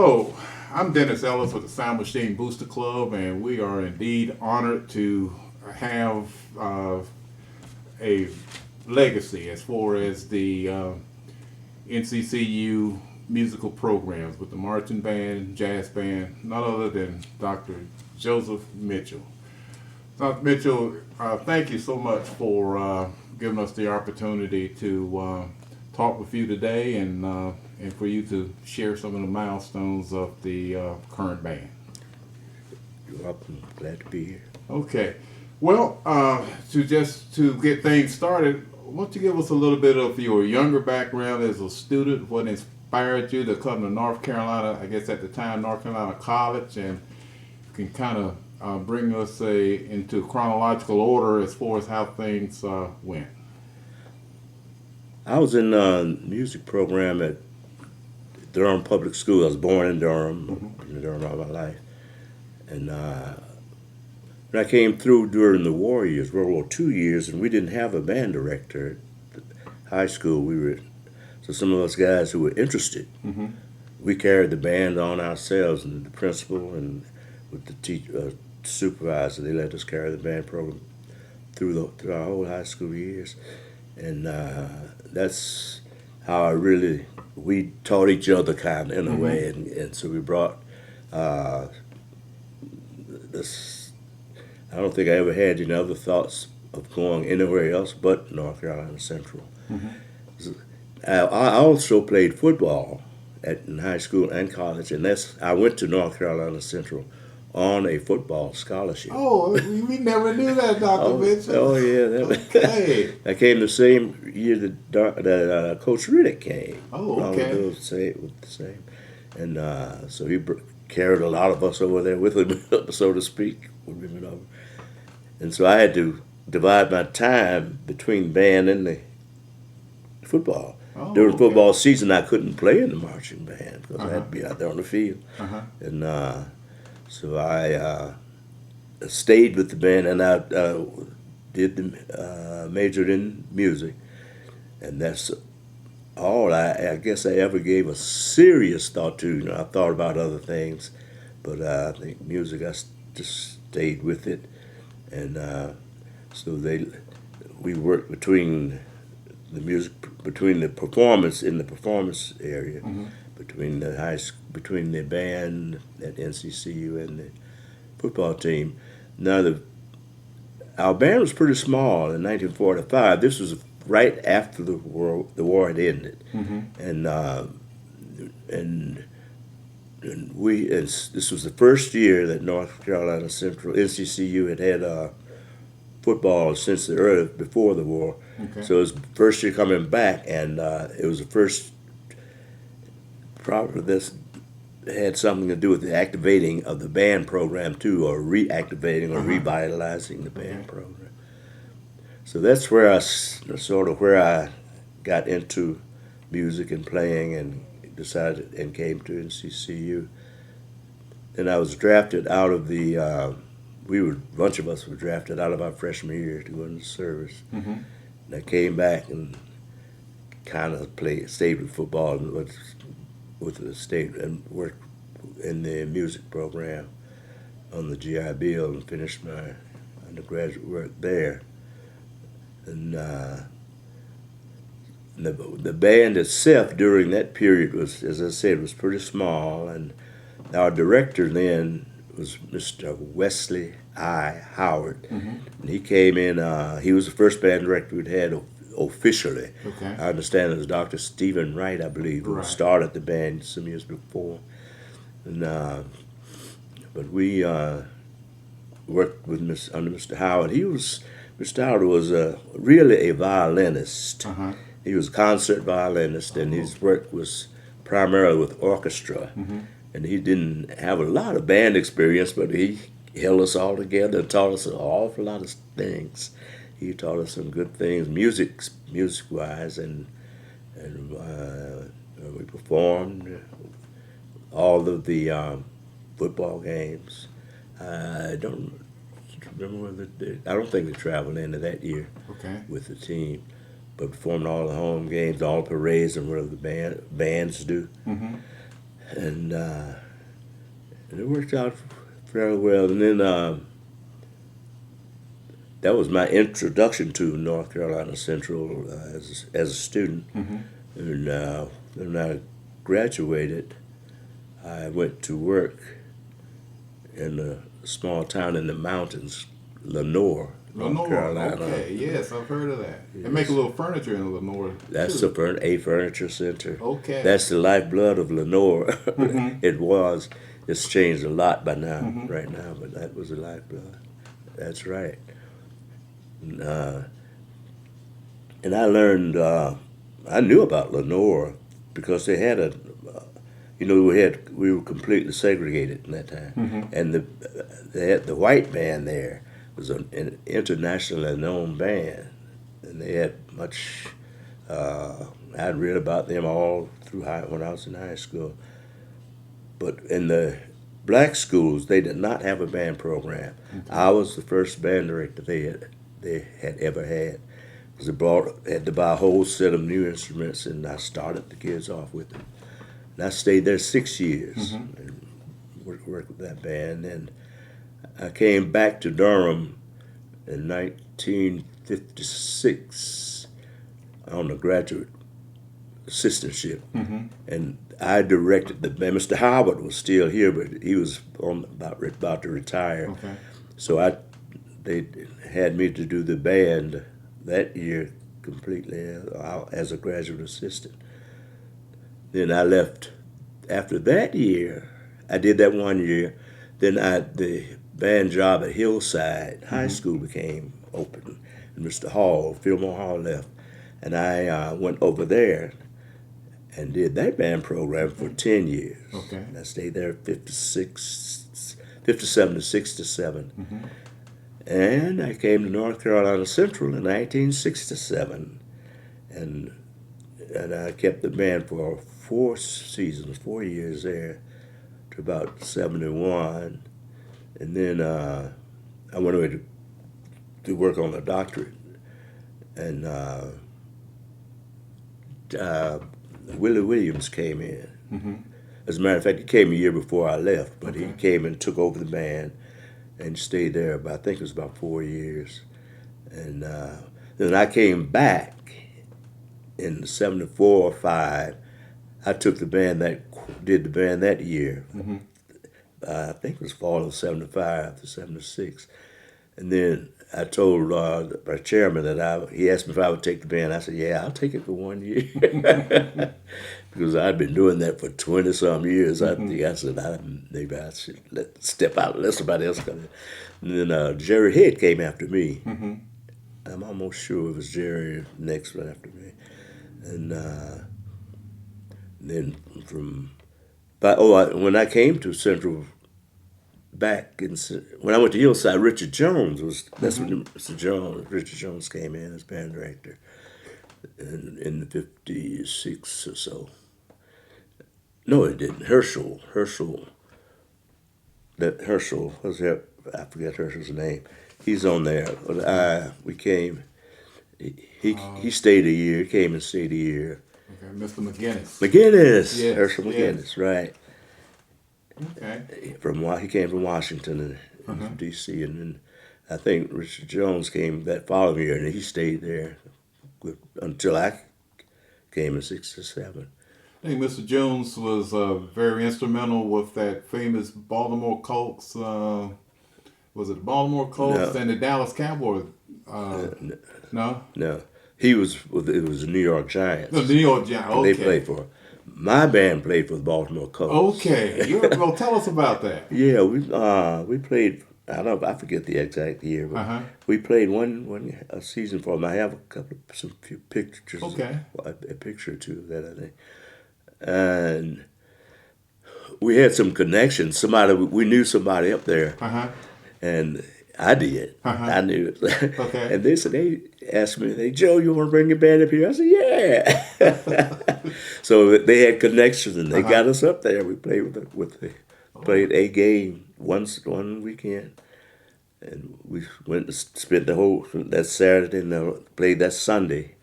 Hello, I'm Dennis Ellis with the Sound Machine Booster Club, and we are indeed honored to have a legacy as far as the NCCU musical programs with the marching band, jazz band, none other than Dr. Joseph Mitchell. Dr. Mitchell, thank you so much for giving us the opportunity to talk with you today and for you to share some of the milestones of the current band. You're welcome. Glad to be here. Okay. Well, to get things started, why don't you give us a little bit of your younger background as a student, what inspired you to come to North Carolina, I guess at the time North Carolina College, and you can kind of bring us into chronological order as far as how things went. I was in the music program at Durham Public School. I was born in Durham, been in Durham all my life. And when I came through during the war years, World War II years, and we didn't have a band director at high school. So some of us guys who were interested, we carried the band on ourselves, and the principal and with the supervisor, they let us carry the band program through our whole high school years. And that's how we taught each other kind of in a way. And so we brought this, I don't think I ever had any other thoughts of going anywhere else but North Carolina Central. I also played football in high school and college, and I went to North Carolina Central on a football scholarship. Oh, we never knew that, Dr. Mitchell. Oh, yeah. Okay. I came the same year that Coach Riddick came. Oh, okay. With the same. And so he carried a lot of us over there with him, so to speak. And so I had to divide my time between band and the football. Oh, During okay. football season, I couldn't play in the marching band because I had to be out there on the field. And so I stayed with the band, and I majored in music, and that's all I guess I ever gave a serious thought to. I thought about other things, but I think music, I just stayed with it, and so we worked between the performance in the performance area, between the band at NCCU and the football team. Now our band was pretty small in 1945. This was right after the war had ended, and this was the first year that North Carolina Central NCCU had football since before the war. Okay. So it was the first year coming back, and it was the first. Probably this had something to do with the activating of the band program too, or reactivating or revitalizing the band program. So that's where I got into music and playing, and decided and came to NCCU. Then I was drafted out of the. A bunch of us were drafted out of our freshman year to go into service. And I came back and kind of stayed with football and with the state and worked in the music program on the GI Bill and finished my undergraduate work there. And the band itself during that period was, as I said, was pretty small, and our director then was Mr. Wesley I. Howard. And he came in, he was the first band director we'd had officially. Okay. I understand it was Dr. Stephen Wright, I believe, who started the band some years before. And but we worked with under Mr. Howard. Mr. Howard was really a violinist. He was a concert violinist, and his work was primarily with orchestra. And he didn't have a lot of band experience, but he held us all together and taught us an awful lot of things. He taught us some good things, music-wise, and we performed all of the football games. I don't remember I don't think we traveled into that year with the team, but performed all the home games, all the parades, and whatever the bands do. and it worked out fairly well. And then that was my introduction to North Carolina Central as a student. Mm-hmm. And when I graduated, I went to work in a small town in the mountains, Lenore, North Lenore, Carolina. okay, yes, I've heard of that. They Yes. make a little furniture in Lenore. That's too. a furniture center. Okay. That's the lifeblood of Lenore. Mhm. It was. It's changed a lot by now, Mhm. right now, but that was the lifeblood. That's right. And, and I learned, I knew about Lenore because they had we were completely segregated in that time. Mhm. And they had the white band there was an internationally known band. And they had much, I'd read about them all through when I was in high school. But in the black schools, they did not have a band program. Okay. I was the first band director they had ever had. Because they had to buy a whole set of new instruments, and I started the kids off with them. And I stayed there 6 years Mhm. and worked with that band. And I came back to Durham in 1956 on a graduate assistantship, Mhm. and I directed the band. Mr. Howard was still here, but he was about to retire. Okay. So they had me to do the band that year completely as a graduate assistant. Then I left after that year. I did that 1 year. Then the band job at Hillside High School became open, and Mr. Fillmore Hall left, and I went over there and did that band program for 10 years. Okay. I stayed there 57 to 67. Mhm. And I came to North Carolina Central in 1967. And I kept the band for 4 seasons, 4 years there, to about 71. And then I went away to work on a doctorate. And Willie Williams came in. Mhm. As a matter of fact, he came a year before I left, but he Okay. came and took over the band and stayed there I think it was about 4 years. And then I came back in 74 or 5. I took did the band that year. Mhm. I think it was fall of 75 to 76. And then I told our chairman he asked me if I would take the band. I said, yeah, I'll take it for 1 year. Because I'd been doing that for 20-some years. I said, maybe I should step out and let somebody else come in. And then Jerry Head came after me. Mhm. I'm almost sure it was Jerry next right after me. And then when I came to Central when I went to Hillside, Richard Jones that's when Richard Jones came in as band director in the 56 or so. No, it didn't. Herschel was there. I forget Herschel's name. He's on there. But we came. He stayed a year. He came and stayed a year. Okay, Mr. McGinnis. McGinnis, Yes, Herschel yes. McGinnis, right? Okay. He came from Washington and D.C. and then I think Richard Jones came that following year and he stayed there until I came in '67. I think Mr. Jones was very instrumental with that famous Baltimore Colts. Was it the Baltimore Colts No. and the Dallas Cowboys? No? No, it was the New York Giants. The New York Giants. Okay. They played for. My band played for the Baltimore Colts. Okay. Well, tell us about that. Yeah, we played. I don't. I forget the exact year, but Uh-huh. we played a season for them. I have some few pictures. Okay. A picture or two of that, I think. And we had some connections. We knew somebody up there, Uh-huh. and I did. Uh-huh. I knew it. Okay. And they asked me, "Hey Joe, you want to bring your band up here?" I said, "Yeah." So they had connections, and they got us up there. We played played a game one weekend, and we went and spent that Saturday and played that Sunday,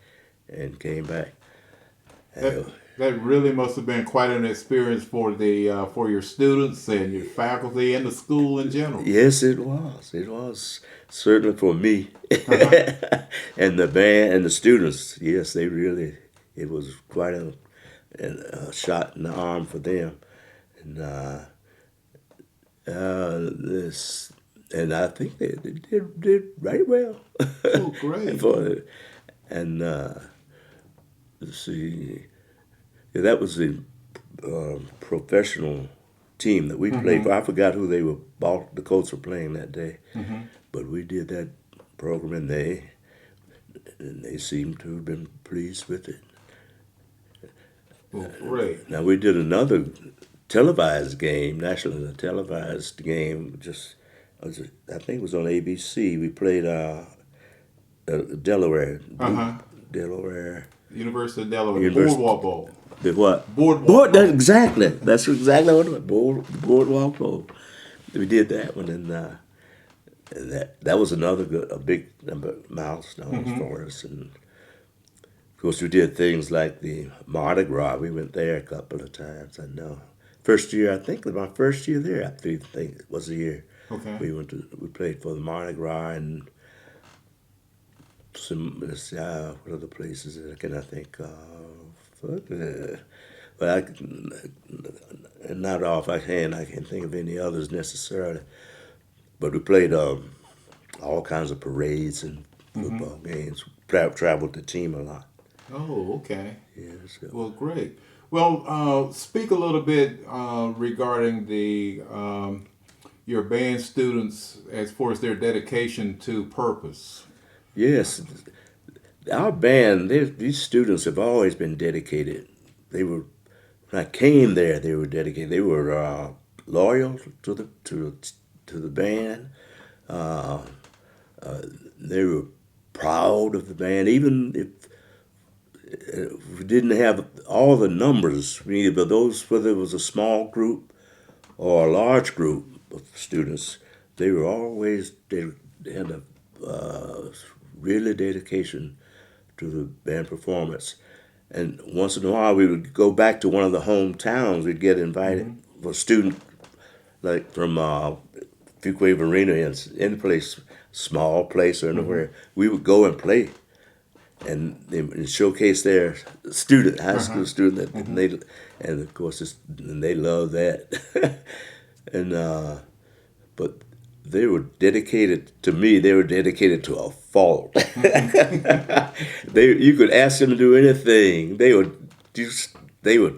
and came back. That really must have been quite an experience for your students and your faculty and the school in general. Yes, it was. It was certainly for me Uh-huh. and the band and the students. Yes, they really. It was quite a shot in the arm for them, and this, and I think they did right well. Oh, great. For, and let's see, yeah, that was the professional team that we played for. I forgot who they were. The Colts were playing that day, but we did that program, and they seemed to have been pleased with it. Well, great. Now we did another televised game, nationally televised game. I think it was on ABC. We played Delaware, Uh-huh. Delaware. University of Delaware, University- Boardwalk Bowl. The what? Boardwalk. That, exactly. That's exactly what it was. Boardwalk Bowl. We did that one, and that was another a big number milestone for us. And of course, we did things like the Mardi Gras. We went there a couple of times. I know. First year, I think my first year there, I think it was the year Okay. we played for the Mardi Gras and some what other places can I think of? But not offhand, I can't think of any others necessarily. But we played all kinds of parades and football games. Traveled the team a lot. Oh, okay. Yeah, so. Well, great. Well, speak a little bit regarding the your band students as far as their dedication to purpose. Yes, our band, these students have always been dedicated. They were, when I came there, they were dedicated. They were loyal to the band. They were proud of the band, even if we didn't have all the numbers we needed. But those, whether it was a small group or a large group of students, they were always they had a really dedication to the band performance. And once in a while, we would go back to one of the hometowns. We'd get invited for a student, like from Fuquay Arena, any place, small place or anywhere. We would go and play, and they would showcase their student, high school student, and of course, and they love that. And but they were dedicated to me. They were dedicated to a fault. You could ask them to do anything. They would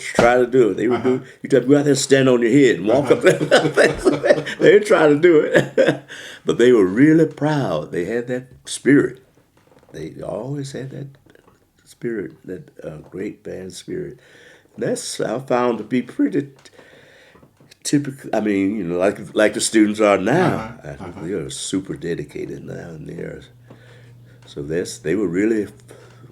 try to do it. They would do. You'd have to go out there, stand on your head, and walk up there. They would try to do it, but they were really proud. They had that spirit. They always had that spirit, that great band spirit. That's I found to be pretty typical. I mean, like the students are now. They are super dedicated now, and so they were really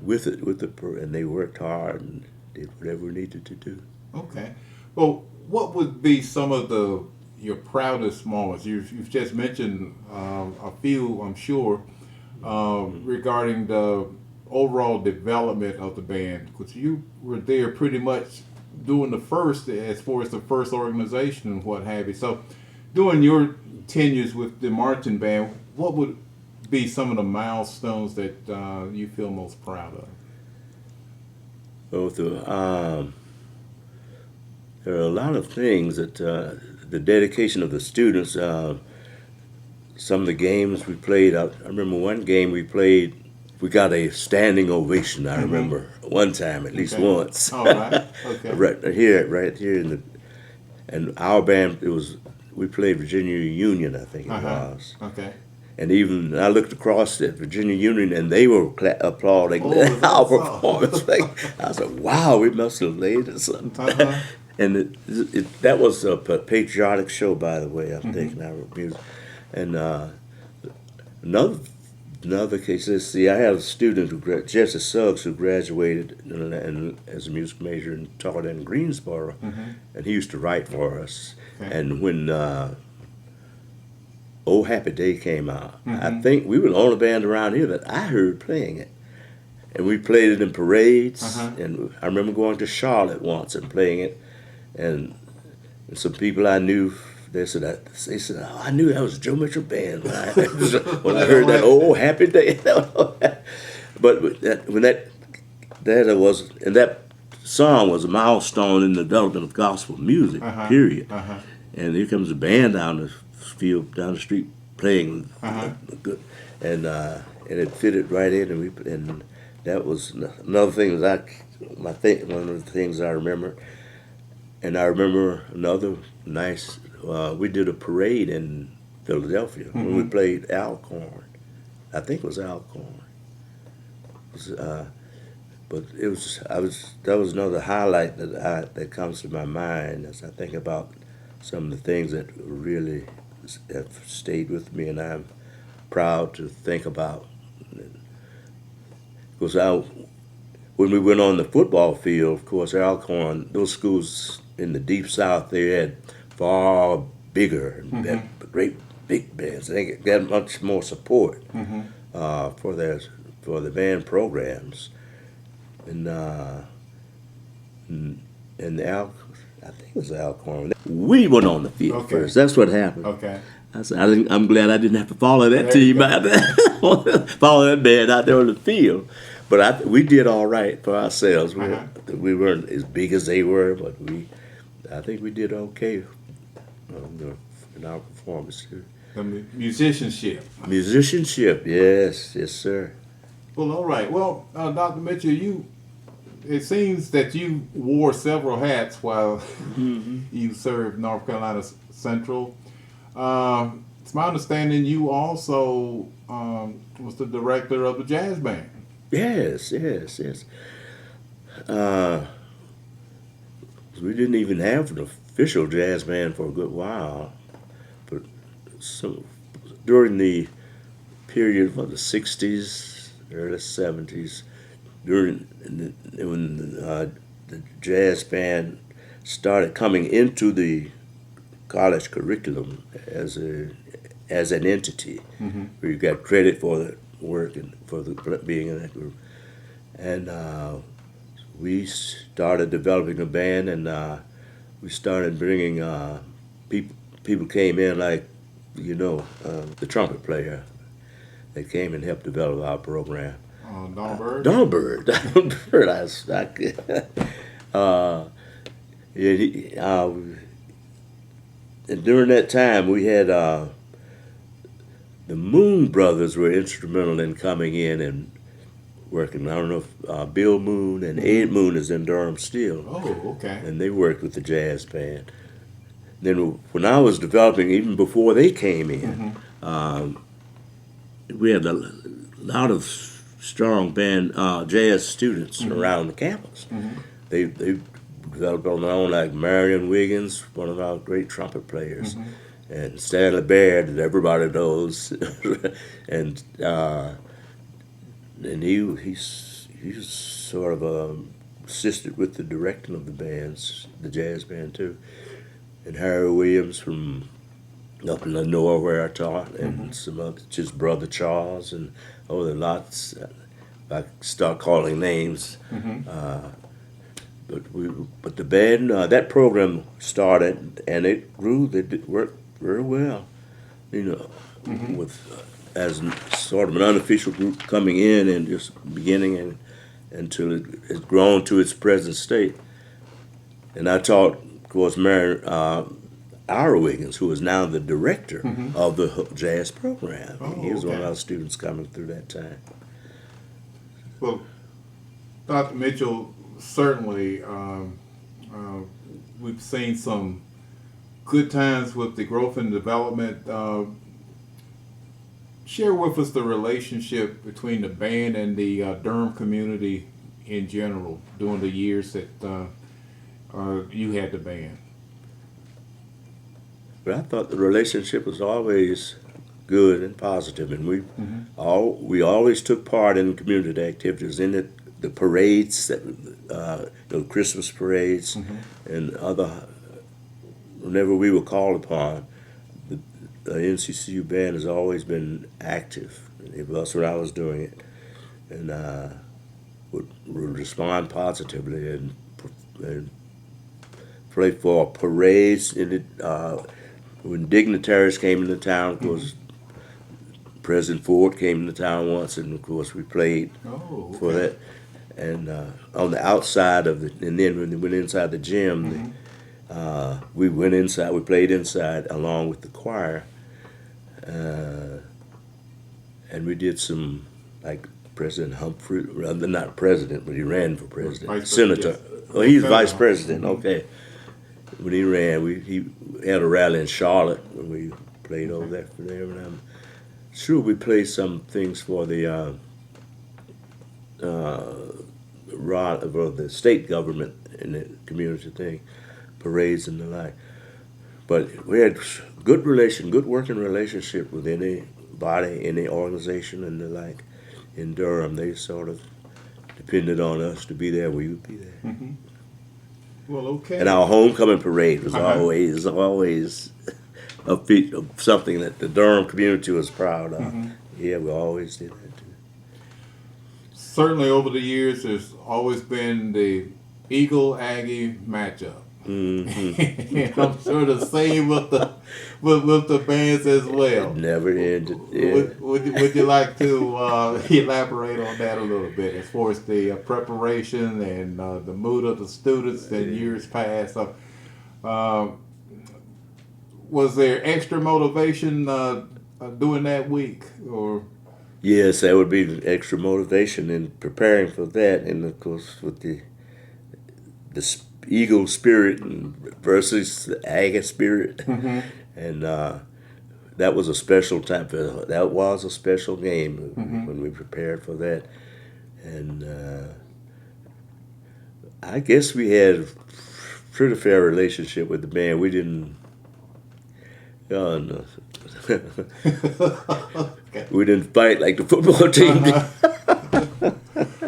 with it, and they worked hard and did whatever we needed to do. Okay. Well, what would be some of your proudest moments? You've just mentioned a few, I'm sure, regarding the overall development of the band, because you were there pretty much doing the first, as far as the first organization and what have you. So, during your tenures with the marching band, what would be some of the milestones that you feel most proud of? Both there are a lot of things that the dedication of the students. Some of the games we played. I remember one game we played. We got a standing ovation. I remember one time, at least once. All right. Okay. right here and our band. We played Virginia Union, I think it was. Okay. And even I looked across at Virginia Union, and they were applauding our performance. I said, "Wow, we must have laid it something." And that was a patriotic show, by the way. I'm thinking our music. And another case. Let's see. I had a student Jesse Suggs, who graduated and as a music major and taught in Greensboro, and he used to write for us. Okay. And when "Oh Happy Day" came out, I think we were the only band around here that I heard playing it. and we played it in parades. Uh-huh. And I remember going to Charlotte once and playing it, and some people I knew. They said, oh, I knew that was Joe Mitchell Band when I heard that old happy day. But that song was a milestone in the development of gospel music. Uh-huh. Period. Uh-huh. And here comes a band down the field, down the street, playing good, and it fitted right in, and that was another thing that one of the things I remember. And I remember another nice. We did a parade in Philadelphia when we played Alcorn. I think it was Alcorn. But it was. That was another highlight that comes to my mind as I think about some of the things that really have stayed with me, and I'm proud to think about. Because when we went on the football field, of course, Alcorn, those schools in the Deep South, they had far bigger and had great big bands. They got much more support for the band programs, and I think it was Alcorn. We went on the field first. That's what happened. Okay. I'm glad I didn't have to follow that team out there, follow that band out there on the field. But we did all right for ourselves. We weren't as big as they were, but I think we did okay in our performance too. The musicianship. Musicianship, yes, sir. Well, all right. Well, Dr. Mitchell, it seems that you wore several hats while you served North Carolina Central. It's my understanding you also was the director of the jazz band. Yes. We didn't even have an official jazz band for a good while, but during the period of the '60s, early '70s, when the jazz band started coming into the college curriculum as an entity, where you got credit for the work and for being in that group, and we started developing a band, and we started bringing people came in like the trumpet player that came and helped develop our program. Donald Byrd? Donald Byrd. And during that time, we had the Moon Brothers were instrumental in coming in and working. I don't know if Bill Moon and Ed Moon is in Durham still. Oh, okay. And they worked with the jazz band. Then when I was developing, even before they came in, we had a lot of strong band jazz students around the campus. They developed on their own, like Marion Wiggins, one of our great trumpet players, and Stanley Baird, that everybody knows, and he sort of assisted with the directing of the bands, the jazz band too, and Harry Williams from up in Lenore where I taught, and some other, his brother Charles, and there are lots. If I start calling names. But the band, that program started, and it grew. They worked very well, with as sort of an unofficial group coming in and just beginning until it has grown to its present state. And I taught, of course, Mary Ira Wiggins, who is now the director of the jazz program. Oh, he was one of okay. our students coming through that time. Well, Dr. Mitchell, certainly we've seen some good times with the growth and development. Share with us the relationship between the band and the Durham community in general during the years that you had the band. But I thought the relationship was always good and positive, and we always took part in community activities, in the parades, Christmas parades, and other. Whenever we were called upon, the NCCU band has always been active. That's when I was doing it, and would respond positively and play for parades. When dignitaries came into town, of course, President Ford came into town once, and of course we played for that. And on the outside of and then when they went inside the gym, we went inside. We played inside along with the choir, and we did some like President Humphrey, rather not president, but he ran for president, senator. Yes. Well, he's vice president. Okay, when he ran, he had a rally in Charlotte when we played over there for them, and I'm sure we played some things for the state government and the community thing, parades and the like. But we had good working relationship with any body, any organization and the like. In Durham, they sort of depended on us to be there. We would be there. Mm-hmm. Well, okay. And our homecoming parade was always a feat of something that the Durham community was proud of. Mm-hmm. Yeah, we always did that too. Certainly, over the years, there's always been the Eagle-Aggie matchup. Mm-hmm. And I'm sure the same with the bands as well. It never ended. Yeah. Would you like to elaborate on that a little bit as far as the preparation and the mood of the students in years past? Was there extra motivation during that week, or? Yes, that would be extra motivation in preparing for that, and of course with the Eagle spirit versus the Aggie spirit, mm-hmm. And that was a special time. That was a special game mm-hmm. when we prepared for that, and I guess we had a pretty fair relationship with the band. We didn't. No. Okay. We didn't fight like the football team did.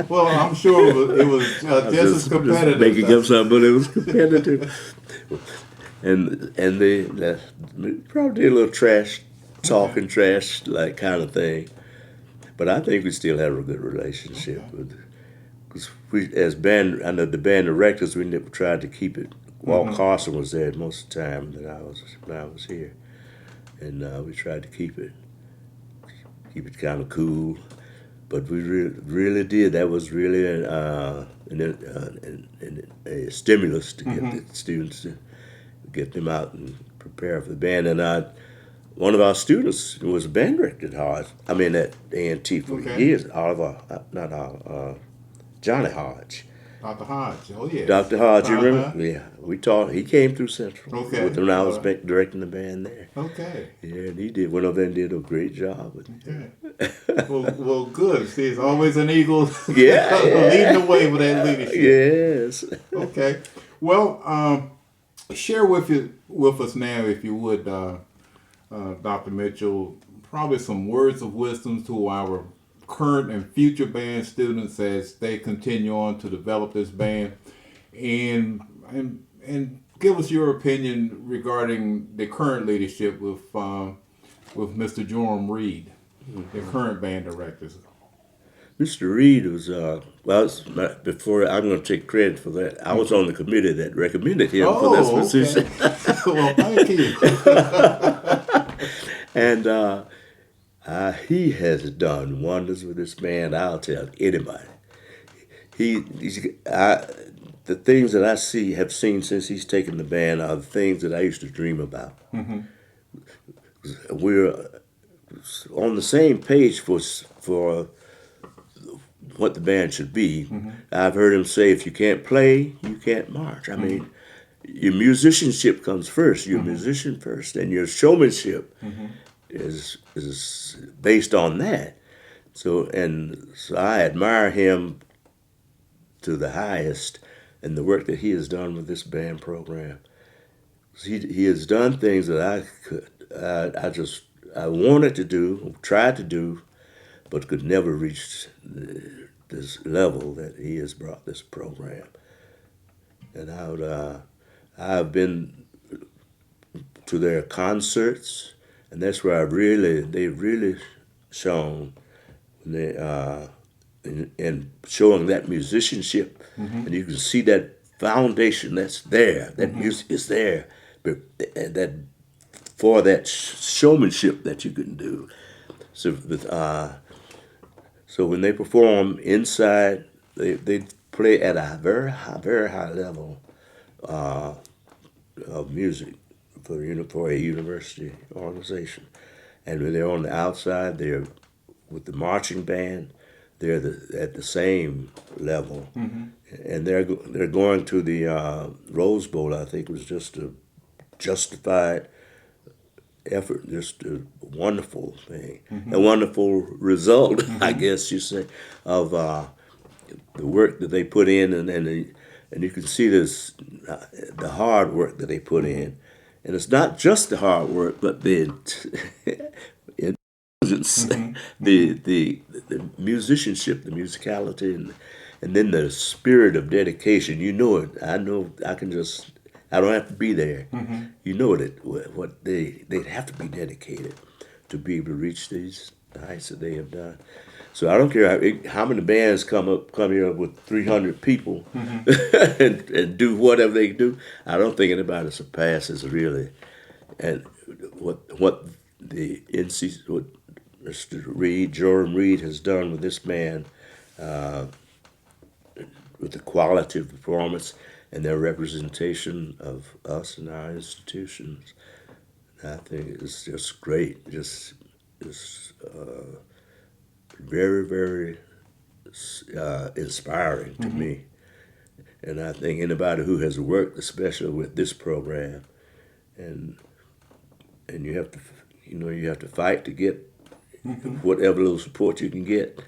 Well, I'm sure it was just as competitive. Just making up something, but it was competitive. and they probably did a little trash talking, trash like kind of thing. But I think we still have a good relationship because we, as band, I know the band directors, we tried to keep it. Walt mm-hmm. Carson was there most of the time when I was here, and we tried to keep it kind of cool. But we really did. That was really a stimulus to get mm-hmm. the students to get them out and prepare for the band. And one of our students was a band director at Hodge. I mean at A&T for years. Johnny Hodge. Dr. Hodge. Oh yeah. Dr. Hodge. You remember? Yeah. We taught. He came through Central. Okay. With him when I was directing the band there. Okay. Yeah, and he did. Went over there and did a great job with it. Okay. well, good. See, it's always an Eagle yeah, leading the way with that leadership. Yes. Okay. Well, share with us now, if you would, Dr. Mitchell, probably some words of wisdom to our current and future band students as they continue on to develop this band, and give us your opinion regarding the current leadership with Mr. Joram Reed. The current band directors. Mr. Reed was, before I'm going to take credit for that, I was on the committee that recommended him for this position. Okay. Well, thank you. And he has done wonders with this band, I'll tell anybody. The things that I have seen since he's taken the band are the things that I used to dream about. Mm-hmm. We're on the same page for what the band should be. Mm-hmm. I've heard him say, if you can't play, you can't march. I mm-hmm. mean, your musicianship comes first. You're mm-hmm. a musician first, and your showmanship mm-hmm. is based on that. So I admire him to the highest in the work that he has done with this band program. He has done things that I wanted to do, tried to do, but could never reach this level that he has brought this program. And I've been to their concerts, and that's where they've really shown when they and showing that musicianship, and you can see that foundation that's there. That music is there, but that for that showmanship that you can do. So so when they perform inside, they play at a very high level of music for a university organization. And when they're on the outside, they're with the marching band. They're at the same level, and they're going to the Rose Bowl. I think it was just a justified effort, just a wonderful thing, a wonderful result, I guess you say, of the work that they put in, and you can see this the hard work that they put in, and it's not just the hard work, but the the musicianship, the musicality, and then the spirit of dedication. You know it. I know. I don't have to be there. You know that what they'd have to be dedicated to be able to reach these heights that they have done. So I don't care how many bands come here with 300 people and do whatever they do. I don't think anybody surpasses really, and what the what Mr. Reed, Durham Reed, has done with this band, with the quality of performance and their representation of us and our institutions. I think it's just great. Just very, very inspiring to me. And I think anybody who has worked, especially with this program, and you have to, you have to fight to get whatever little support you can get.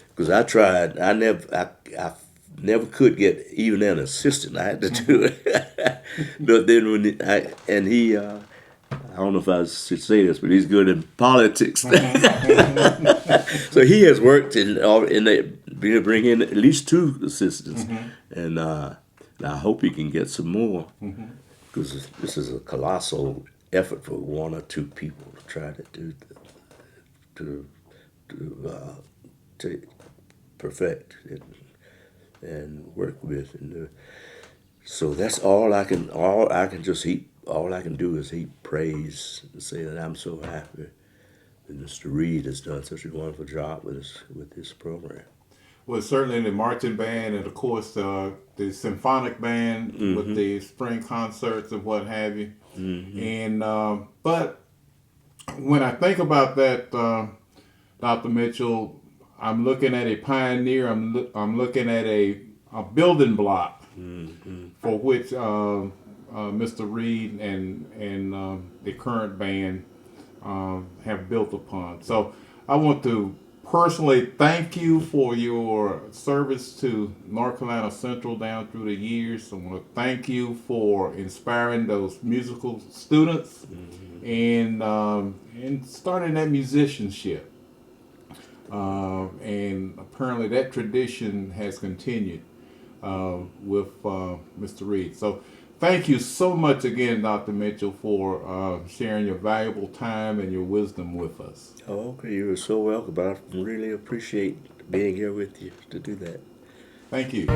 Because I tried, I never could get even an assistant. I had to do it. But then I don't know if I should say this, but he's good in politics. So he has worked they bring in at least 2 assistants, and I hope he can get some more, because this is a colossal effort for 1 or 2 people to try to do to perfect it and work with, and so that's all I can do is heap praise and say that I'm so happy that Mr. Reed has done such a wonderful job with this program. Well, certainly the marching band, and of course the symphonic band with the spring concerts and what have you. And but when I think about that, Dr. Mitchell, I'm looking at a pioneer. I'm looking at a building block for which Mr. Reed and the current band have built upon. So I want to personally thank you for your service to North Carolina Central down through the years. I want to thank you for inspiring those musical students and starting that musicianship. And apparently that tradition has continued with Mr. Reed. So thank you so much again, Dr. Mitchell, for sharing your valuable time and your wisdom with us. Oh, okay, you are so welcome. I really appreciate being here with you to do that. Thank you.